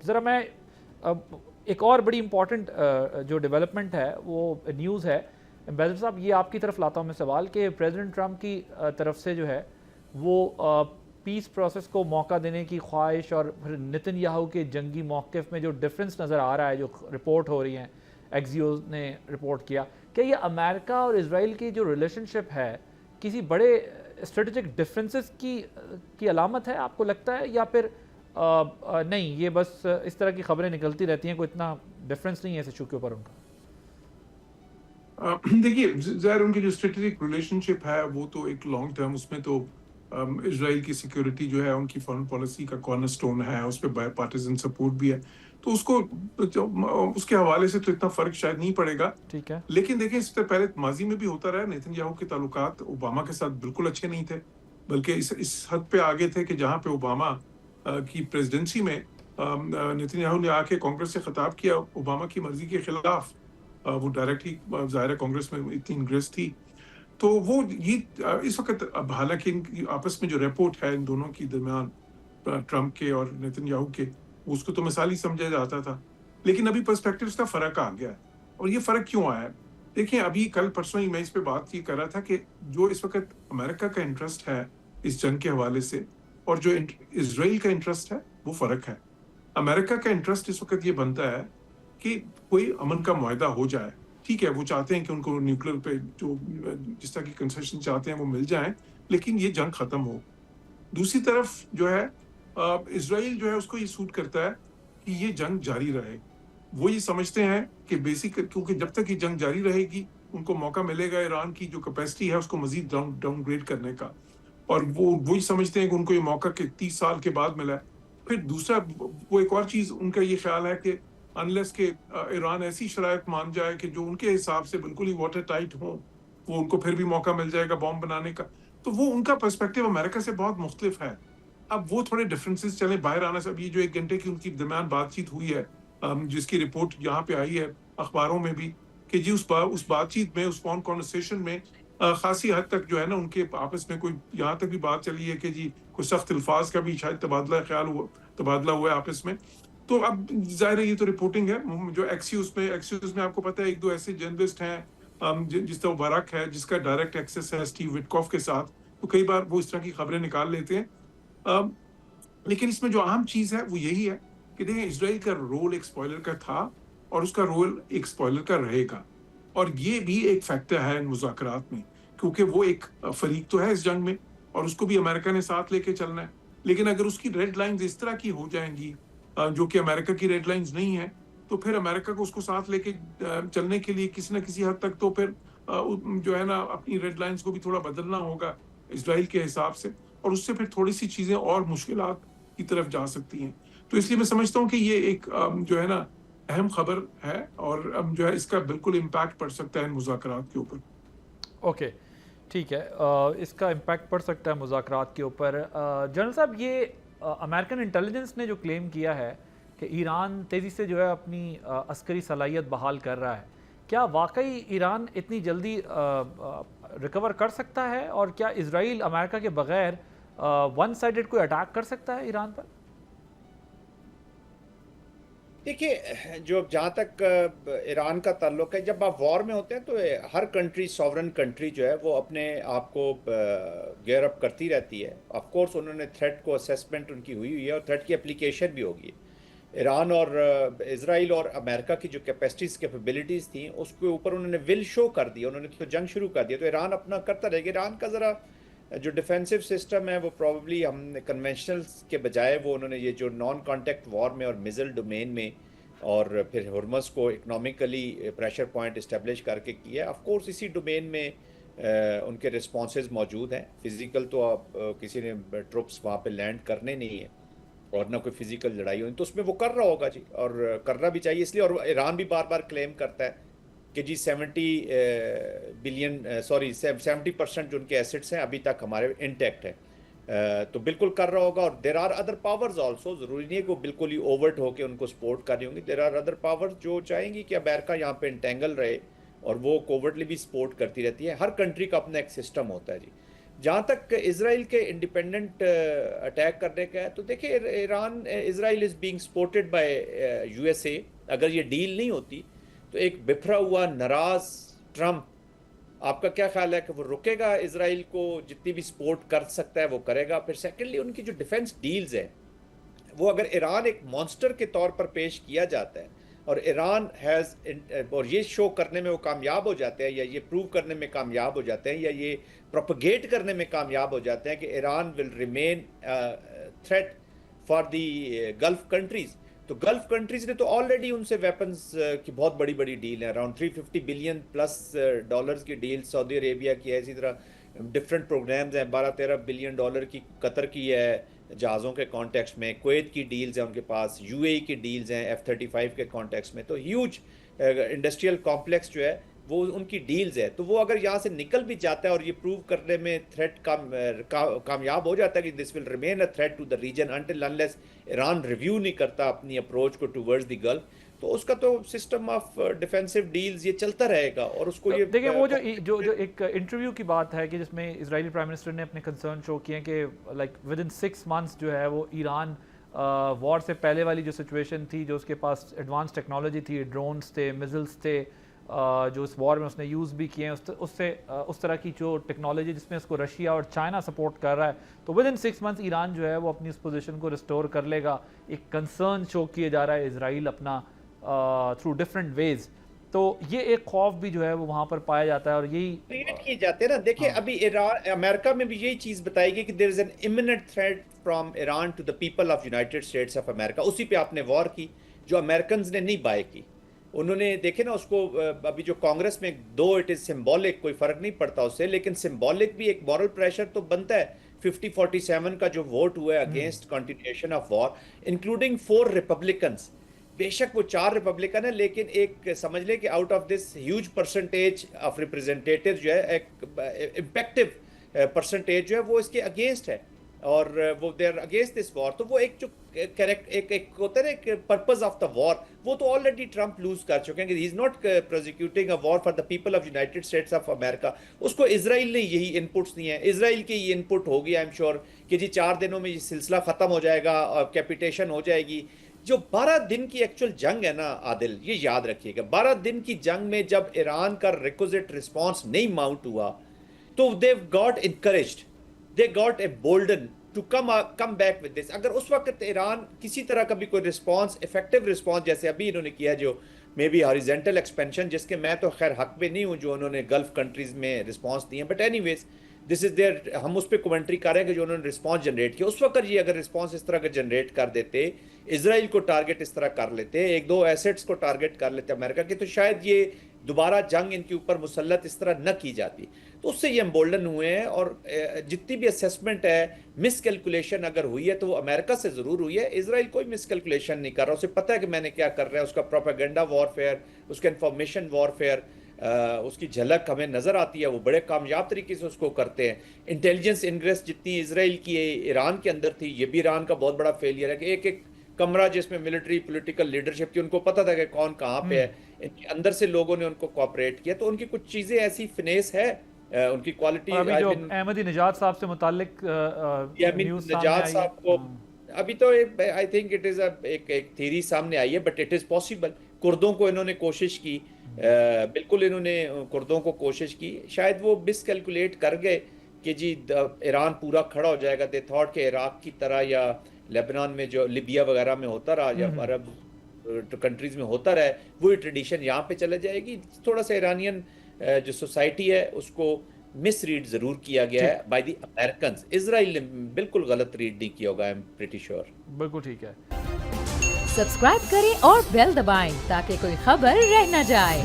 ذرا میں ایک اور بڑی امپورٹنٹ جو ڈیولپمنٹ ہے وہ نیوز ہے امبیسڈر صاحب، یہ آپ کی طرف لاتا ہوں میں سوال کہ پریزیڈنٹ ٹرمپ کی طرف سے جو ہے وہ پیس پروسیس کو موقع دینے کی خواہش، اور پھر نتن یاہو کے جنگی موقف میں جو ڈفرنس نظر آ رہا ہے، جو رپورٹ ہو رہی ہیں، ایکزیوز نے رپورٹ کیا کہ یہ امریکہ اور اسرائیل کی جو ریلیشن شپ ہے کسی بڑے اسٹریٹجک ڈفرینسز کی علامت ہے آپ کو لگتا ہے، یا پھر نہیں یہ بس اس طرح کی خبریں نکلتی رہتی ہیں، کوئی اتنا ڈفرینس نہیں ہے اس ایشو کے اوپر ان کا؟ دیکھیے ظاہر ان کی جو اسٹریٹجک ریلیشن شپ ہے وہ تو ایک لانگ ٹرم، اس میں تو اسرائیل کی سیکیورٹی جو ہے ان کی فارن پالیسی کا کارنر سٹون ہے، اس پہ بائی پارٹیزن سپورٹ بھی ہے، تو اس کو اس کے حوالے سے تو اتنا فرق شاید نہیں پڑے گا. ٹھیک ہے، لیکن دیکھیں اس سے پہلے ماضی میں بھی ہوتا رہا، نیتن یاہو کے تعلقات اوباما کے ساتھ بالکل اچھے نہیں تھے، بلکہ اس حد پہ آگے تھے کہ جہاں پہ اوباما کی پریزیڈنسی میں نیتن یاہو نے آ کے کانگریس سے خطاب کیا اوباما کی مرضی کے خلاف. وہ ڈائریکٹ ہی ظاہر ہے کانگریس میں اتنی انگریس تھی، تو وہ یہ اس وقت اب حالانکہ ان کی آپس میں جو رپورٹ ہے ان دونوں کی درمیان ٹرمپ کے اور نیتن یاہو کے، اس کو تو مثالی سمجھا جاتا تھا، لیکن ابھی پرسپیکٹیوز کا فرق آ گیا ہے. اور یہ فرق کیوں آیا ہے؟ دیکھیں ابھی کل پرسوں ہی میں اس پہ بات کی کر رہا تھا کہ جو اس وقت امریکہ کا انٹرسٹ ہے اس جنگ کے حوالے سے اور جو اسرائیل کا انٹرسٹ ہے وہ فرق ہے. امریکہ کا انٹرسٹ اس وقت یہ بنتا ہے کہ کوئی امن کا معاہدہ ہو جائے. ٹھیک ہے، وہ چاہتے ہیں کہ ان کو نیوکلیر پہ جو جس طرح کی کنسیشن چاہتے ہیں وہ مل جائیں، لیکن یہ جنگ ختم ہو. دوسری طرف جو ہے اسرائیل جو ہے اس کو یہ سوٹ کرتا ہے کہ یہ جنگ جاری رہے. وہ یہ سمجھتے ہیں کہ بیسک کیونکہ جب تک یہ جنگ جاری رہے گی ان کو موقع ملے گا ایران کی جو کیپیسٹی ہے اس کو مزید ڈاؤن گریڈ کرنے کا، اور وہی سمجھتے ہیں کہ ان کو یہ موقع کہ 30 سال کے بعد ملا ہے. پھر دوسرا وہ ایک اور چیز ان کا یہ خیال ہے کہ انلیس کہ ایران ایسی شرائط مان جائے کہ جو ان کے حساب سے بالکل ہی واٹر ٹائٹ ہوں، وہ ان کو پھر بھی موقع مل جائے گا بام بنانے کا. تو وہ ان کا پرسپیکٹیو امریکہ سے بہت مختلف ہے. اب وہ تھوڑے ڈفرینسز چلیں باہر آنا سے. اب یہ جو 1 گھنٹے کی ان کی درمیان بات چیت ہوئی ہے جس کی رپورٹ یہاں پہ آئی ہے اخباروں میں بھی کہ جی اس بات چیت میں اس فون کانورسیشن میں خاصی حد تک جو ہے نا ان کے آپس میں کوئی یہاں تک بھی بات چلی ہے کہ جی کوئی سخت الفاظ کا بھی شاید تبادلہ ہوا ہے آپس میں. تو اب ظاہر ہے یہ تو رپورٹنگ ہے. جو ایکسیوز میں آپ کو پتہ ہے 1-2 ایسے جرنلسٹ ہیں جس طرح برک ہے جس کا ڈائریکٹ ایکسس ہے اسٹیو وٹکوف کے ساتھ، تو کئی بار وہ اس طرح کی خبریں نکال لیتے ہیں. لیکن اس میں جو اہم چیز ہے وہ یہی ہے کہ دیکھیں اسرائیل کا رول ایک اسپوائلر کا تھا اور اس کا رول ایک اسپوائلر کا رہے گا، اور یہ بھی ایک فیکٹر ہے ان مذاکرات میں کیونکہ وہ ایک فریق تو ہے اس جنگ میں اور اس کو بھی امریکہ نے ساتھ لے کے چلنا ہے. لیکن اگر اس کی ریڈ لائنز اس طرح کی ہو جائیں گی جو کہ امریکہ کی ریڈ لائنز نہیں ہیں، تو پھر امریکہ کو اس کو ساتھ لے کے چلنے کے لیے کسی نہ کسی حد تک تو پھر جو ہے نا اپنی ریڈ لائنز کو بھی تھوڑا بدلنا ہوگا اسرائیل کے حساب سے، اور اس سے پھر تھوڑی سی چیزیں اور مشکلات کی طرف جا سکتی ہیں. تو اس لیے میں سمجھتا ہوں کہ یہ ایک جو ہے نا اہم خبر ہے اور جو ہے اس کا بالکل امپیکٹ پڑ سکتا ہے ان مذاکرات کے اوپر. اوکے ٹھیک ہے، اس کا امپیکٹ پڑ سکتا ہے مذاکرات کے اوپر. جنرل صاحب یہ امریکن انٹیلیجنس نے جو کلیم کیا ہے کہ ایران تیزی سے جو ہے اپنی عسکری صلاحیت بحال کر رہا ہے، کیا واقعی ایران اتنی جلدی ریکور کر سکتا ہے، اور کیا اسرائیل امریکہ کے بغیر ون سائیڈڈ کوئی اٹیک کر سکتا ہے ایران پر؟ دیکھیے جو جہاں تک ایران کا تعلق ہے، جب آپ وار میں ہوتے ہیں تو ہر کنٹری سوورن کنٹری جو ہے وہ اپنے آپ کو گیئر اپ کرتی رہتی ہے. آف کورس انہوں نے تھریٹ کو اسیسمنٹ ان کی ہوئی ہے اور تھریٹ کی اپلیکیشن بھی ہوگی. ایران اور اسرائیل اور امریکہ کی جو کیپیسٹیز کیپیبلٹیز تھیں اس کے اوپر انہوں نے ول شو کر دیا، انہوں نے تو جنگ شروع کر دیا. تو ایران اپنا کرتا رہے گا. ایران کا ذرا جو ڈیفینسو سسٹم ہے وہ پروبیبلی ہم نے کنونشنل کے بجائے وہ انہوں نے یہ جو نان کانٹیکٹ وار میں اور میزل ڈومین میں اور پھر ہرمز کو اکنامیکلی پریشر پوائنٹ اسٹیبلش کر کے کیا ہے. آف کورس اسی ڈومین میں ان کے رسپانسز موجود ہیں. فزیکل تو آپ کسی نے ٹروپس وہاں پہ لینڈ کرنے نہیں ہیں اور نہ کوئی فزیکل لڑائی ہوئی، تو اس میں وہ کر رہا ہوگا جی، اور کرنا بھی چاہیے اس لیے. اور ایران بھی بار بار کلیم کرتا ہے کہ جی 70% جو ان کے ایسٹس ہیں ابھی تک ہمارے انٹیکٹ ہیں. تو بالکل کر رہا ہوگا. اور there are other powers also, ضروری نہیں ہے کہ وہ بالکل ہی اوورٹ ہو کے ان کو سپورٹ کر رہی ہوں گی. دیر آر ادر پاورز جو چاہیں گی کہ امریکہ یہاں پہ انٹینگل رہے، اور وہ کوورٹلی بھی سپورٹ کرتی رہتی ہے. ہر کنٹری کا اپنا ایک سسٹم ہوتا ہے جی. جہاں تک اسرائیل کے انڈیپینڈنٹ اٹیک کرنے کا ہے تو دیکھیں Iran Israel is being supported by U S A. اگر یہ ڈیل نہیں ہوتی تو ایک بکھرا ہوا ناراض ٹرمپ آپ کا کیا خیال ہے کہ وہ رکے گا اسرائیل کو؟ جتنی بھی سپورٹ کر سکتا ہے وہ کرے گا. پھر سیکنڈلی ان کی جو ڈیفنس ڈیلز ہیں وہ اگر ایران ایک مانسٹر کے طور پر پیش کیا جاتا ہے اور ایران ہیز اور یہ شو کرنے میں وہ کامیاب ہو جاتے ہیں یا یہ پروو کرنے میں کامیاب ہو جاتے ہیں یا یہ پروپیگیٹ کرنے میں کامیاب ہو جاتے ہیں کہ Iran will remain threat for the golf countries, تو گلف کنٹریز نے تو آلریڈی ان سے ویپنز کی بہت بڑی بڑی ڈیل ہے، اراؤنڈ 350 بلین پلس ڈالرز کی ڈیل سعودی عربیہ کی ہے. اسی طرح ڈفرینٹ پروگرامز ہیں، 12-13 بلین ڈالر کی قطر کی ہے جہازوں کے کانٹیکسٹ میں، کویت کی ڈیلز ہیں ان کے پاس، یو اے ای کی ڈیلز ہیں F-35 کے کانٹیکسٹ میں. تو ہیوج انڈسٹریل کمپلیکس جو ہے وہ ان کی ڈیلز ہے. تو وہ اگر یہاں سے نکل بھی جاتا ہے اور یہ پروو کرنے میں تھریٹ کامیاب ہو جاتا ہے کہ this will remain a threat to the region until unless Iran review نہیں کرتا اپنی اپروچ کو ٹوورڈز دی گلف، تو اس کا تو سسٹم آف ڈیفینسو ڈیلز یہ چلتا رہے گا. اور اس کو یہ دیکھیں وہ جو ایک انٹرویو کی بات ہے کہ جس میں اسرائیلی پرائم منسٹر نے اپنے کنسرن شو کیے کہ لائک ود ان 6 months جو ہے وہ ایران وار سے پہلے والی جو سچویشن تھی، جو اس کے پاس ایڈوانس ٹیکنالوجی تھی، ڈرونز تھے، میزلز تھے، جو اس وار میں اس نے یوز بھی کیے ہیں، اس سے اس طرح کی جو ٹیکنالوجی جس میں اس کو رشیا اور چائنا سپورٹ کر رہا ہے، تو ود ان 6 months ایران جو ہے وہ اپنی اس پوزیشن کو ریسٹور کر لے گا. ایک کنسرن شو کیے جا رہا ہے اسرائیل اپنا تھرو ڈفرینٹ ویز. تو یہ ایک خوف بھی جو ہے وہ وہاں پر پایا جاتا ہے اور یہی کریٹ کیے جاتے ہیں نا. دیکھیں ابھی ایران امریکہ میں بھی یہی چیز بتائی گئی کہ there is an imminent threat from Iran to the people of United States of America. اسی پہ آپ نے وار کی جو امریکنز نے نہیں بائے کی. انہوں نے دیکھے نا اس کو ابھی جو کانگریس میں دو اٹ از سمبولک، کوئی فرق نہیں پڑتا اس سے، لیکن سمبولک بھی ایک مورل پریشر تو بنتا ہے. 50-47 کا جو ووٹ ہوا ہے against continuation of war including 4 Republicans. بے شک وہ 4 ریپبلکن ہے لیکن ایک سمجھ لیں کہ out of this huge percentage of representative جو ہے ایک امپیکٹیو پرسنٹیج جو ہے وہ اس کے اگینسٹ ہے اور وہ دے آر اگینسٹ دس وار. تو وہ ایک جو ایک ہوتا ہے نا ایک پرپز آف دا وار، وہ تو آلریڈی ٹرمپ لوز کر چکے ہیں کہ he is not prosecuting a war for the people of United States of America. اس کو اسرائیل نے یہی ان پٹس نہیں ہیں. اسرائیل کی یہ ان پٹ ہوگی آئی ایم شیور کہ جی 4 دنوں میں یہ سلسلہ ختم ہو جائے گا اور کیپیٹیشن ہو جائے گی. جو 12 دن کی ایکچوئل جنگ ہے نا عادل، یہ یاد رکھیے گا، 12 دن کی جنگ میں جب ایران کا ریکوزٹ رسپانس نہیں ماؤنٹ ہوا تو they got encouraged, they got emboldened to come back with this. اگر اس وقت ایران کسی طرح کا بھی کوئی رسپانس، افیکٹو رسپانس جیسے ابھی انہوں نے کیا جو مے بی ہاریزنٹل ایکسپینشن، جس کے میں تو خیر حق پہ نہیں ہوں جو انہوں نے گلف کنٹریز میں رسپانس دیے ہیں، but anyways this is there, ہم اس پہ کومنٹری کر رہے ہیں کہ جو انہوں نے رسپانس جنریٹ کیا. اس وقت یہ اگر رسپانس اس طرح کا جنریٹ کر دیتے، اسرائیل کو ٹارگٹ اس طرح کر لیتے، 1-2 ایسٹس کو ٹارگٹ کر لیتے امریکہ کے، تو شاید یہ دوبارہ جنگ ان کے اوپر مسلط اس طرح نہ کی جاتی. تو اس سے یہ امبولڈن ہوئے ہیں اور جتنی بھی اسیسمنٹ ہے مس کیلکولیشن اگر ہوئی ہے تو وہ امریکہ سے ضرور ہوئی ہے. اسرائیل کوئی مس کیلکولیشن نہیں کر رہا، اسے پتہ ہے کہ میں نے کیا کر رہا ہے. اس کا پروپیگنڈا وارفیئر، اس کا انفارمیشن وارفیئر، اس کی جھلک ہمیں نظر آتی ہے. وہ بڑے کامیاب طریقے سے اس کو کرتے ہیں. انٹیلیجنس انگریس جتنی اسرائیل کی ایران کے اندر تھی، یہ بھی ایران کا بہت بڑا فیلئر ہے کہ ایک کمرہ جس میں ملٹری پولیٹیکل لیڈرشپ تھی، ان کو پتہ تھا کہ کون کہاں پہ ہے، ان کے اندر سے لوگوں نے ان کو کوآپریٹ کیا. تو ان کی کچھ چیزیں ایسی فنیس ہے، ان کی کوالٹی. ابھی جو احمدی نژاد صاحب سے متعلق نیوز نژاد صاحب کو ابھی تو آئی تھنک اٹ از ایک تھیوری سامنے آئی ہے، بٹ اٹ از پاسبل. کردوں کو انہوں نے کوشش کی، بالکل انہوں نے کردوں کو کوشش کی. شاید وہ مس کیلکولیٹ کر گئے کہ جی ایران پورا کھڑا ہو جائے گا. دے تھاٹ کہ عراق کی طرح یا لیبنان میں جو لیبیا وغیرہ میں ہوتا رہا یا عرب کنٹریز میں ہوتا رہا ہے، وہی ٹریڈیشن یہاں پہ چلے جائے گی. تھوڑا سا ایرانین جو سوسائٹی ہے اس کو مس ریڈ ضرور کیا گیا ہے بائی دی امریکنز. اسرائیل نے بالکل غلط ریڈ نہیں کیا ہوگا، آئی ایم پریٹی شیور. بالکل ٹھیک ہے. سبسکرائب کریں اور بیل دبائیں تاکہ کوئی خبر رہ نہ جائے.